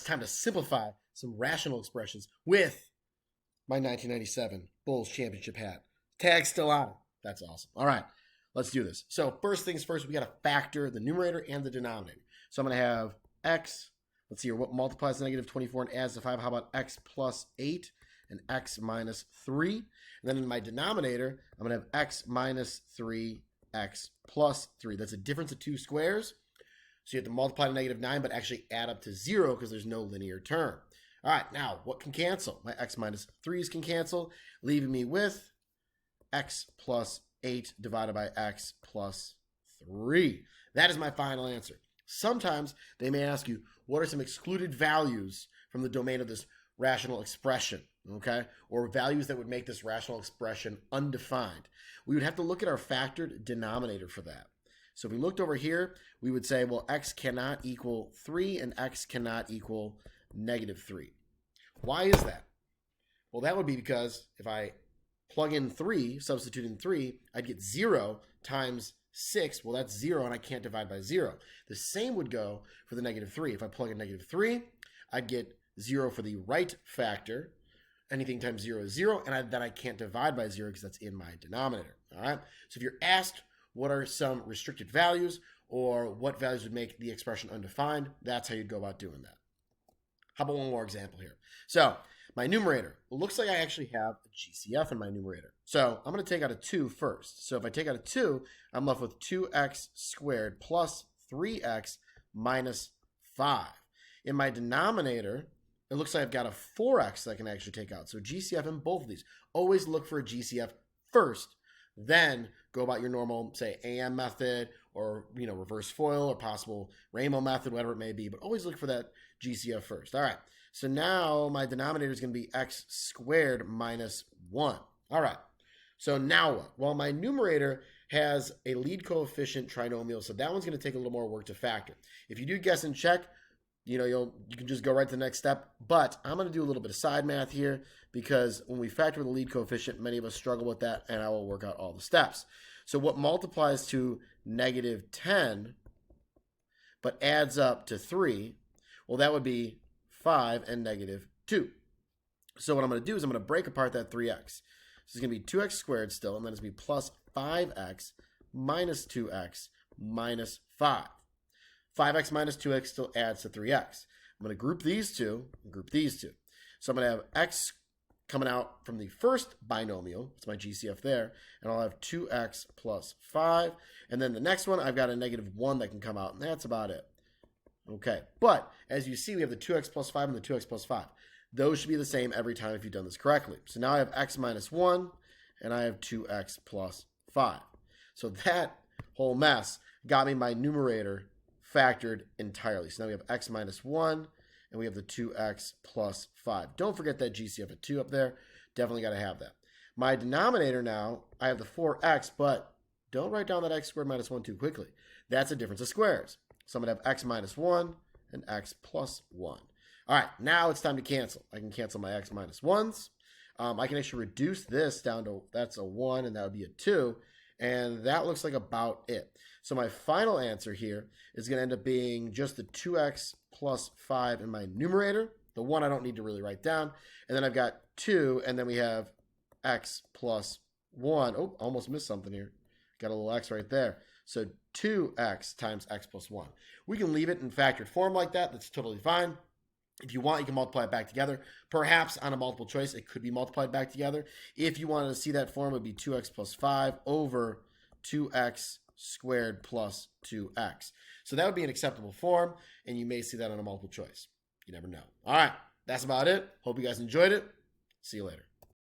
time to simplify some rational expressions with my 1997 Bulls championship hat. Tag still on. That's awesome. All right, let's do this. So first things first, we got to factor the numerator and the denominator. So I'm going to have x, let's see here, what multiplies negative 24 and adds to 5? How about x plus 8 and x minus 3? And then in my denominator, I'm going to have x minus 3, x plus 3. That's a difference of 2 squares. So you have to multiply to negative 9, but actually add up to 0 because there's no linear term. All right, now what can cancel? My x minus 3's can cancel, leaving me with x plus 8 divided by x plus 3. That is my final answer. Sometimes they may ask you, what are some excluded values from the domain of this rational expression, okay? Or values that would make this rational expression undefined. We would have to look at our factored denominator for that. So if we looked over here, we would say, well, x cannot equal 3 and x cannot equal negative 3. Why is that? Well, that would be because if I plug in 3, substitute in 3, I'd get 0 times 6. Well, that's 0, and I can't divide by 0. The same would go for the negative 3. If I plug in negative 3, I'd get 0 for the right factor. Anything times 0 is 0, and then I can't divide by 0 because that's in my denominator. All right? So if you're asked what are some restricted values or what values would make the expression undefined, that's how you'd go about doing that. How about one more example here? So my numerator, it looks like I actually have a GCF in my numerator. So I'm going to take out a 2 first. So if I take out a 2, I'm left with 2x squared plus 3x minus 5. In my denominator, it looks like I've got a 4x that I can actually take out. So GCF in both of these. Always look for a GCF first, then go about your normal, say, AM method or, reverse FOIL or possible rainbow method, whatever it may be. But always look for that GCF first. All right. So now my denominator is going to be x squared minus 1. All right. So now what? Well, my numerator has a lead coefficient trinomial, so that one's going to take a little more work to factor. If you do guess and check, you can just go right to the next step. But I'm going to do a little bit of side math here because when we factor the lead coefficient, many of us struggle with that, and I will work out all the steps. So what multiplies to negative 10 but adds up to 3, well, that would be 5 and negative 2. So what I'm going to do is I'm going to break apart that 3x. So it's going to be 2x squared still, and then it's going to be plus 5x minus 2x minus 5. 5x minus 2x still adds to 3x. I'm going to group these two and group these two. So I'm going to have x coming out from the first binomial. It's my GCF there. And I'll have 2x plus 5. And then the next one, I've got a negative 1 that can come out, and that's about it. Okay, but as you see, we have the 2x plus 5 and the 2x plus 5. Those should be the same every time if you've done this correctly. So now I have x minus 1, and I have 2x plus 5. So that whole mess got me my numerator factored entirely. So now we have x minus 1, and we have the 2x plus 5. Don't forget that GCF at 2 up there. Definitely got to have that. My denominator now, I have the 4x, but don't write down that x squared minus 1 too quickly. That's a difference of squares. So I'm going to have x minus 1 and x plus 1. All right, now it's time to cancel. I can cancel my x minus 1s. I can actually reduce this down to, that's a 1, and that would be a 2. And that looks like about it. So my final answer here is going to end up being just the 2x plus 5 in my numerator. The 1 I don't need to really write down. And then I've got 2, and then we have x plus 1. Oh, almost missed something here. Got a little x right there. So 2x times x plus 1. We can leave it in factored form like that. That's totally fine. If you want, you can multiply it back together. Perhaps on a multiple choice, it could be multiplied back together. If you wanted to see that form, it would be 2x plus 5 over 2x squared plus 2x. So that would be an acceptable form, and you may see that on a multiple choice. You never know. All right, that's about it. Hope you guys enjoyed it. See you later.